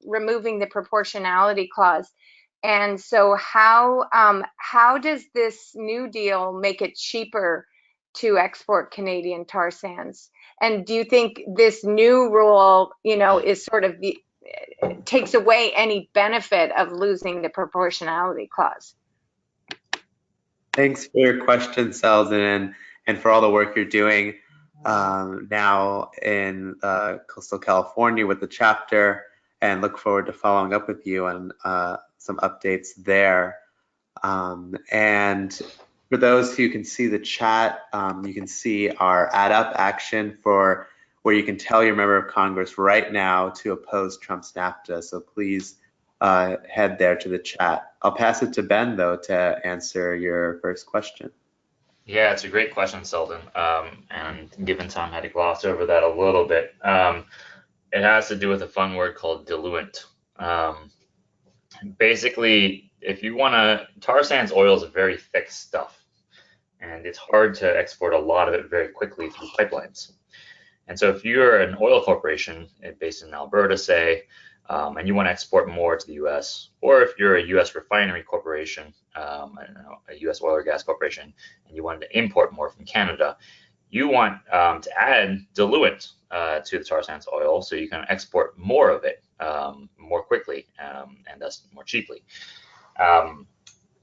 removing the proportionality clause. And so how does this new deal make it cheaper to export Canadian tar sands? And do you think this new rule, is sort of takes away any benefit of losing the proportionality clause. Thanks for your question, Selden, and for all the work you're doing now in coastal California with the chapter, and look forward to following up with you on some updates there. And for those who can see the chat, you can see our add up action for where you can tell your member of Congress right now to oppose Trump's NAFTA. So please head there to the chat. I'll pass it to Ben, though, to answer your first question. Yeah, it's a great question, Selden. And given time, I had to gloss over that a little bit. It has to do with a fun word called diluent. Basically, if you want to, tar sands oil is a very thick stuff, and it's hard to export a lot of it very quickly through pipelines. And so if you're an oil corporation based in Alberta, say, and you want to export more to the US, or if you're a US refinery corporation, I don't know, a US oil or gas corporation, and you wanted to import more from Canada, you want to add diluent to the tar sands oil so you can export more of it more quickly and thus more cheaply.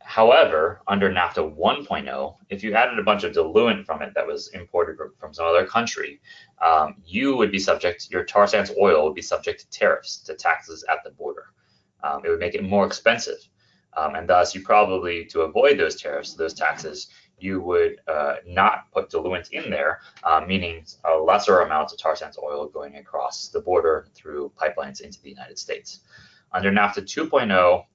However, under NAFTA 1.0, if you added a bunch of diluent from it that was imported from some other country, you would be subject, your tar sands oil would be subject to tariffs, to taxes at the border. It would make it more expensive. And thus, you probably, to avoid those tariffs, those taxes, you would not put diluent in there, meaning a lesser amount of tar sands oil going across the border through pipelines into the United States. Under NAFTA 2.0,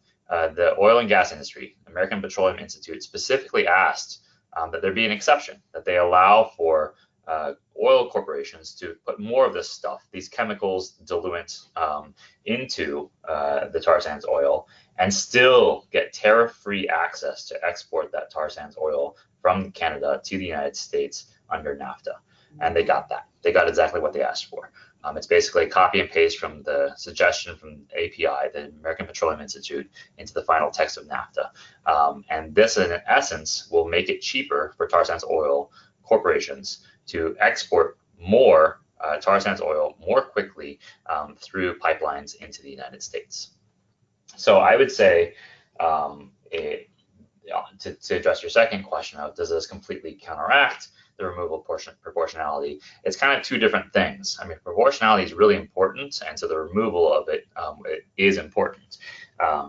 the oil and gas industry, American Petroleum Institute, specifically asked that there be an exception, that they allow for oil corporations to put more of this stuff, these chemicals, diluents, into the tar sands oil and still get tariff-free access to export that tar sands oil from Canada to the United States under NAFTA. And they got that. They got exactly what they asked for. It's basically a copy and paste from the suggestion from API, the American Petroleum Institute, into the final text of NAFTA. And this, in essence, will make it cheaper for tar sands oil corporations to export more tar sands oil more quickly through pipelines into the United States. So I would say, to address your second question of does this completely counteract the removal of proportionality, it's kind of two different things. I mean, proportionality is really important, and so the removal of it, it is important.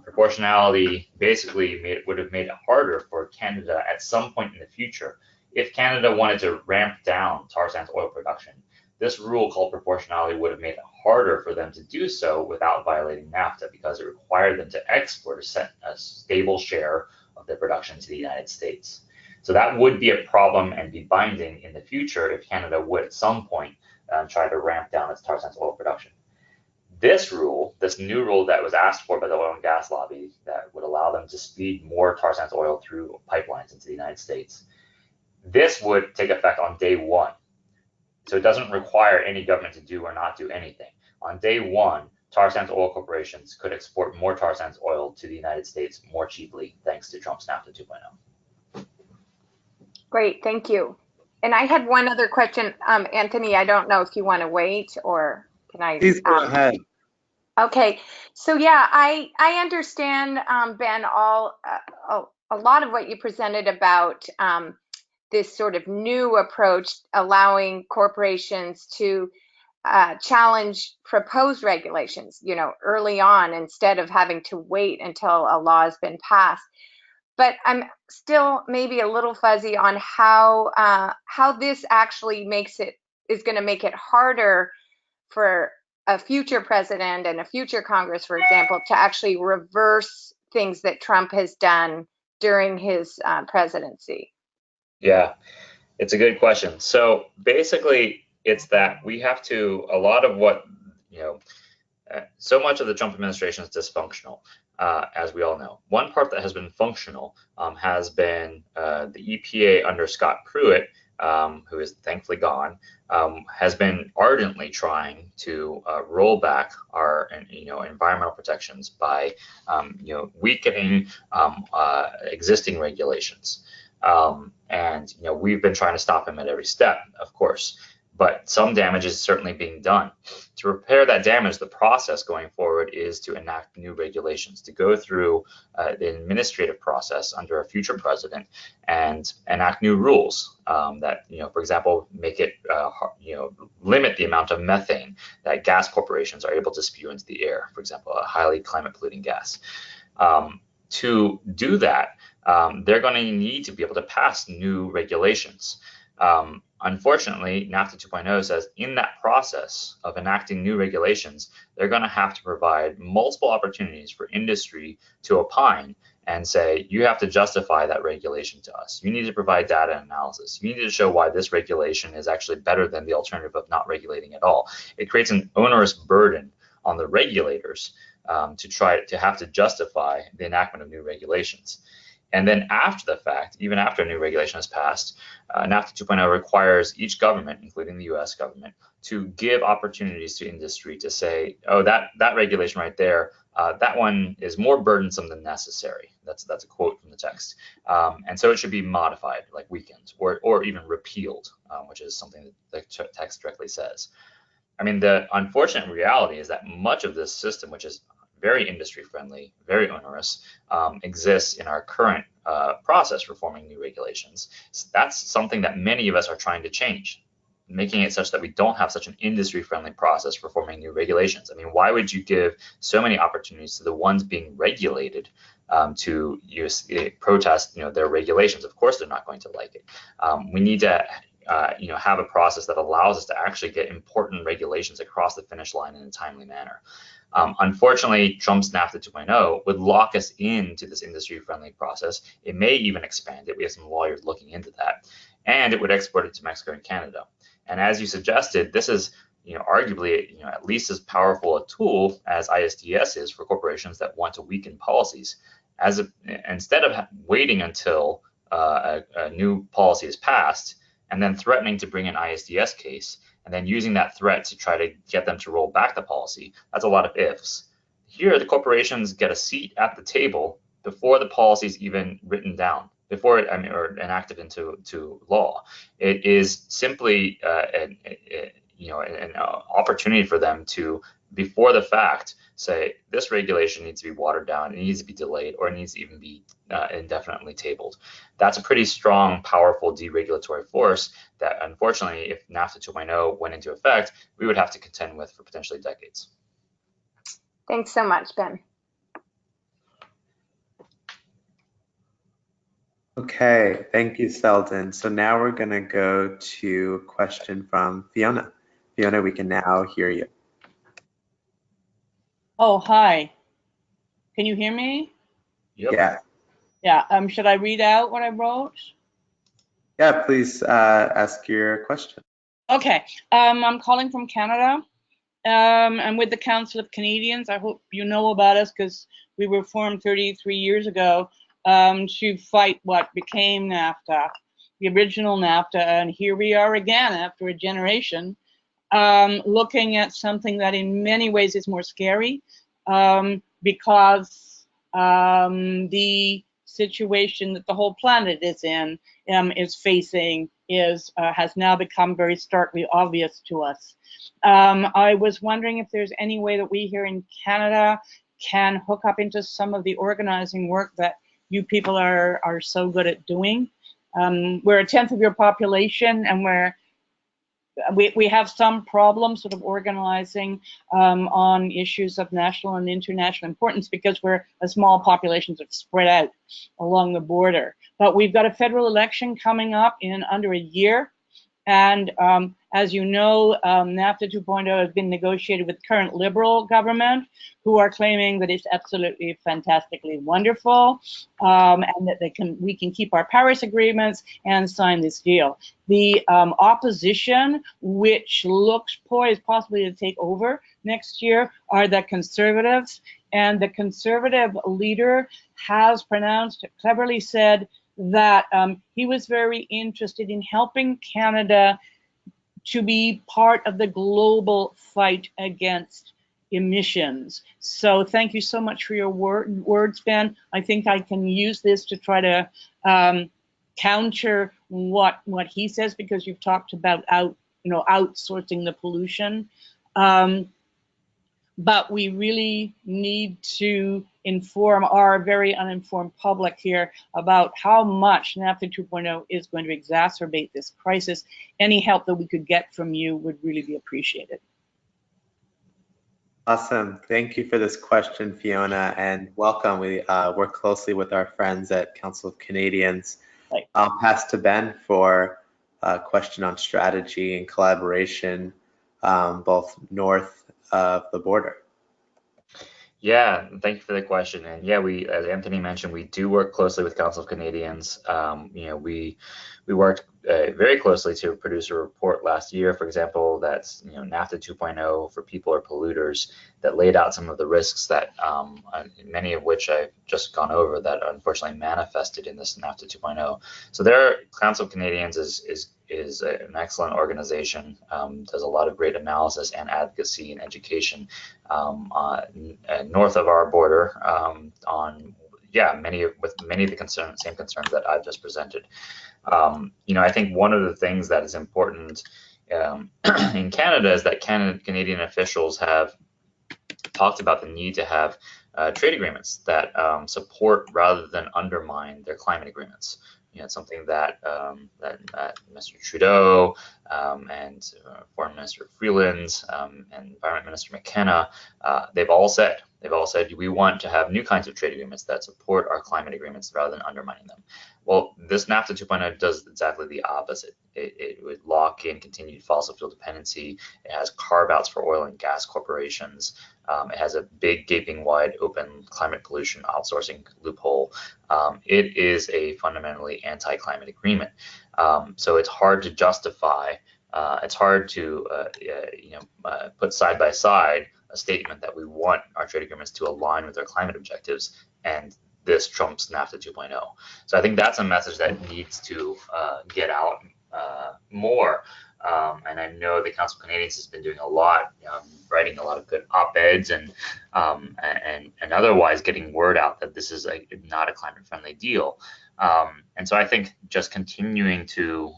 Proportionality basically would have made it harder for Canada at some point in the future. If Canada wanted to ramp down tar sands oil production, this rule called proportionality would have made it harder for them to do so without violating NAFTA, because it required them to export a stable share of their production to the United States. So that would be a problem and be binding in the future if Canada would at some point try to ramp down its tar sands oil production. This rule, this new rule that was asked for by the oil and gas lobby that would allow them to speed more tar sands oil through pipelines into the United States, this would take effect on day one. So it doesn't require any government to do or not do anything. On day one, tar sands oil corporations could export more tar sands oil to the United States more cheaply thanks to Trump's NAFTA 2.0. Great, thank you. And I had one other question, Anthony. I don't know if you want to wait or can I? Please go ahead. Okay, so yeah, I understand, Ben, a lot of what you presented about this sort of new approach, allowing corporations to challenge proposed regulations, you know, early on instead of having to wait until a law has been passed. But I'm still maybe a little fuzzy on how this actually is going to make it harder for a future president and a future Congress, for example, to actually reverse things that Trump has done during his presidency. Yeah, it's a good question. So basically, it's that we have to, a lot of what, you know, so much of the Trump administration is dysfunctional, as we all know. One part that has been functional has been the EPA under Scott Pruitt, who is thankfully gone, has been ardently trying to roll back our, environmental protections by, weakening existing regulations. And we've been trying to stop him at every step, of course. but some damage is certainly being done. To repair that damage, the process going forward is to enact new regulations, to go through the administrative process under a future president and enact new rules that, for example, make it, limit the amount of methane that gas corporations are able to spew into the air, for example, a highly climate polluting gas. To do that, they're going to need to be able to pass new regulations. Unfortunately, NAFTA 2.0 says in that process of enacting new regulations, they're going to have to provide multiple opportunities for industry to opine and say, you have to justify that regulation to us. You need to provide data analysis. You need to show why this regulation is actually better than the alternative of not regulating at all. It creates an onerous burden on the regulators to try to have to justify the enactment of new regulations. And then after the fact, even after a new regulation is passed, NAFTA 2.0 requires each government, including the US government, to give opportunities to industry to say, oh, that regulation right there, that one is more burdensome than necessary. That's a quote from the text. And so it should be modified, like weakened, or even repealed, which is something that the text directly says. I mean, the unfortunate reality is that much of this system, which is very industry friendly, very onerous, exists in our current process for forming new regulations. So that's something that many of us are trying to change, making it such that we don't have such an industry friendly process for forming new regulations. I mean, why would you give so many opportunities to the ones being regulated to protest, their regulations? Of course, they're not going to like it. We need to have a process that allows us to actually get important regulations across the finish line in a timely manner. Unfortunately, Trump's NAFTA 2.0 would lock us into this industry-friendly process. It may even expand it. We have some lawyers looking into that. And it would export it to Mexico and Canada. And as you suggested, this is arguably at least as powerful a tool as ISDS is for corporations that want to weaken policies. Instead of waiting until a new policy is passed and then threatening to bring an ISDS case, and then using that threat to try to get them to roll back the policy, that's a lot of ifs. Here, the corporations get a seat at the table before the policy is even written down, before or enacted into law. It is simply an opportunity for them to, before the fact, say this regulation needs to be watered down, it needs to be delayed, or it needs to even be indefinitely tabled. That's a pretty strong, powerful deregulatory force that, unfortunately, if NAFTA 2.0 went into effect, we would have to contend with for potentially decades. Thanks so much, Ben. Okay, thank you, Selden. So now we're going to go to a question from Fiona. Fiona, we can now hear you. Oh, hi. Can you hear me? Yep. Yeah. Yeah. Should I read out what I wrote? Yeah, please ask your question. Okay. I'm calling from Canada. I'm with the Council of Canadians. I hope you know about us because we were formed 33 years ago to fight what became NAFTA, the original NAFTA. And here we are again after a generation, looking at something that in many ways is more scary because the situation that the whole planet is facing has now become very starkly obvious to us. I was wondering if there's any way that we here in Canada can hook up into some of the organizing work that you people are so good at doing. We're a tenth of your population, and we have some problems sort of organizing on issues of national and international importance because we're a small population sort of spread out along the border. But we've got a federal election coming up in under a year. And as you know, NAFTA 2.0 has been negotiated with the current Liberal government, who are claiming that it's absolutely fantastically wonderful, and that we can keep our Paris agreements and sign this deal. The opposition, which looks poised possibly to take over next year, are the Conservatives, and the Conservative leader has cleverly said that he was very interested in helping Canada to be part of the global fight against emissions. So thank you so much for your words, Ben. I think I can use this to try to counter what he says, because you've talked about outsourcing the pollution. But we really need to inform our very uninformed public here about how much NAFTA 2.0 is going to exacerbate this crisis. Any help that we could get from you would really be appreciated. Awesome. Thank you for this question, Fiona, and welcome. We work closely with our friends at Council of Canadians. Right. I'll pass to Ben for a question on strategy and collaboration, both north of the border. Yeah, thank you for the question. And yeah, as Anthony mentioned, we do work closely with Council of Canadians. We worked very closely to produce a report last year, for example, that's NAFTA 2.0 for people or polluters, that laid out some of the risks that many of which I've just gone over that unfortunately manifested in this NAFTA 2.0. So Council of Canadians is an excellent organization, does a lot of great analysis and advocacy and education north of our border with many of the same concerns that I've just presented. I think one of the things that is important in Canada is that Canadian officials have talked about the need to have trade agreements that support rather than undermine their climate agreements. It's something that Mr. Trudeau and Foreign Minister Freeland and Environment Minister McKenna, they've all said we want to have new kinds of trade agreements that support our climate agreements rather than undermining them. Well, this NAFTA 2.0 does exactly the opposite. It would lock in continued fossil fuel dependency. It has carve-outs for oil and gas corporations. It has a big, gaping wide open climate pollution outsourcing loophole. It is a fundamentally anti-climate agreement. So it's hard to justify. It's hard to put side by side a statement that we want our trade agreements to align with our climate objectives, and this trumps NAFTA 2.0. So I think that's a message that needs to get out more. And I know the Council of Canadians has been doing a lot, writing a lot of good op-eds and otherwise getting word out that this is not a climate-friendly deal. And so I think just continuing to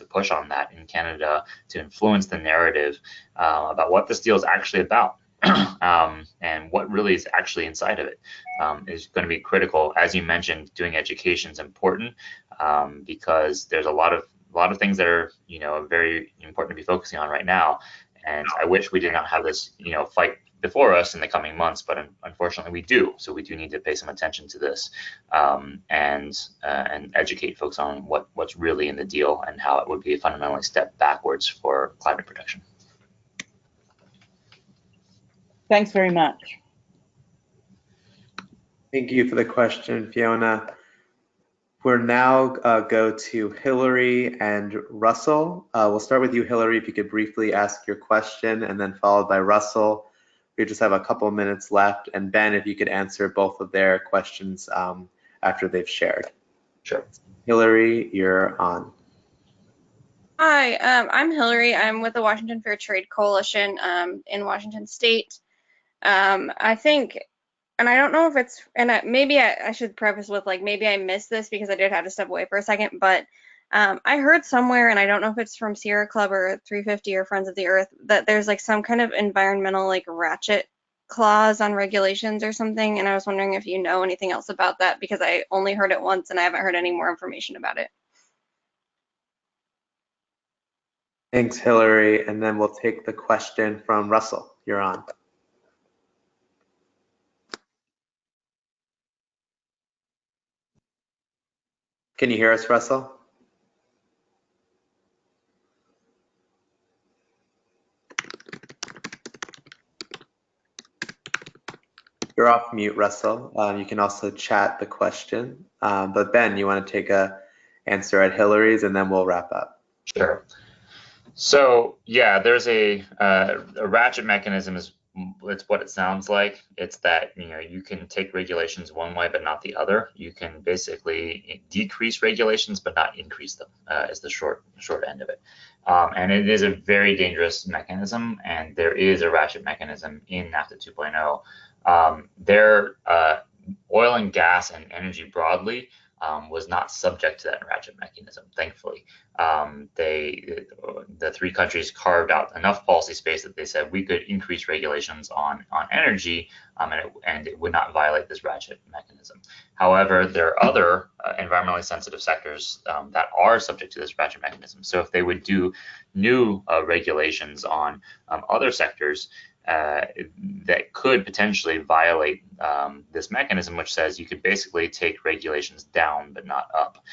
push on that in Canada to influence the narrative about what this deal is actually about. And what really is actually inside of it is going to be critical. As you mentioned, doing education is important because there's a lot of things that are very important to be focusing on right now. And I wish we did not have this fight before us in the coming months, but unfortunately we do. So we do need to pay some attention to this and educate folks on what's really in the deal and how it would be a fundamentally step backwards for climate protection. Thanks very much. Thank you for the question, Fiona. We'll now go to Hillary and Russell. We'll start with you, Hillary, if you could briefly ask your question, and then followed by Russell. We just have a couple of minutes left, and Ben, if you could answer both of their questions after they've shared. Sure. Hillary, you're on. Hi, I'm Hillary. I'm with the Washington Fair Trade Coalition in Washington State. I think, and I don't know if it's, and maybe I should preface with maybe I missed this because I did have to step away for a second, but I heard somewhere, and I don't know if it's from Sierra Club or 350 or Friends of the Earth, that there's some kind of environmental ratchet clause on regulations or something, and I was wondering if you know anything else about that because I only heard it once and I haven't heard any more information about it. Thanks, Hillary, and then we'll take the question from Russell. You're on. Can you hear us, Russell? You're off mute, Russell. You can also chat the question. But Ben, you want to take a answer at Hillary's, and then we'll wrap up. Sure. So yeah, there's a ratchet mechanism. It's what it sounds like. It's that you can take regulations one way but not the other. You can basically decrease regulations but not increase them. Is the short end of it. And it is a very dangerous mechanism. And there is a ratchet mechanism in NAFTA 2.0. Oil and gas and energy broadly was not subject to that ratchet mechanism, thankfully. The three countries carved out enough policy space that they said we could increase regulations on energy, and it would not violate this ratchet mechanism. However, there are other environmentally sensitive sectors that are subject to this ratchet mechanism. So if they would do new regulations on other sectors, that could potentially violate this mechanism, which says you could basically take regulations down but not up.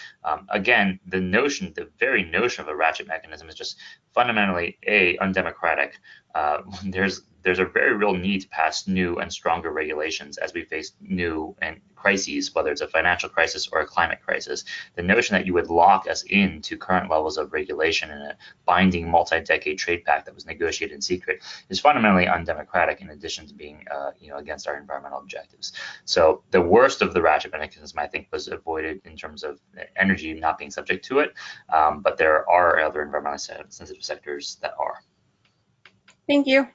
Again, the very notion of a ratchet mechanism is just fundamentally undemocratic. There's a very real need to pass new and stronger regulations as we face new and crises, whether it's a financial crisis or a climate crisis. The notion that you would lock us into current levels of regulation in a binding multi-decade trade pact that was negotiated in secret is fundamentally undemocratic, in addition to being against our environmental objectives. So the worst of the ratchet mechanism, I think, was avoided in terms of energy not being subject to it, but there are other environmentally sensitive sectors that are. Thank you.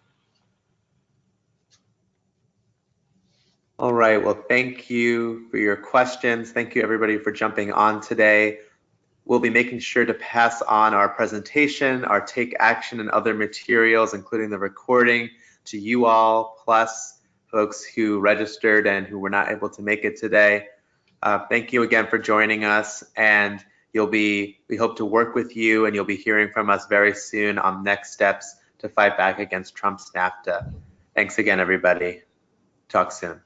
All right, well, thank you for your questions. Thank you everybody for jumping on today. We'll be making sure to pass on our presentation, our take action, and other materials, including the recording, to you all, plus folks who registered and who were not able to make it today. Thank you again for joining us, and we hope to work with you, and you'll be hearing from us very soon on next steps to fight back against Trump's NAFTA. Thanks again, everybody. Talk soon.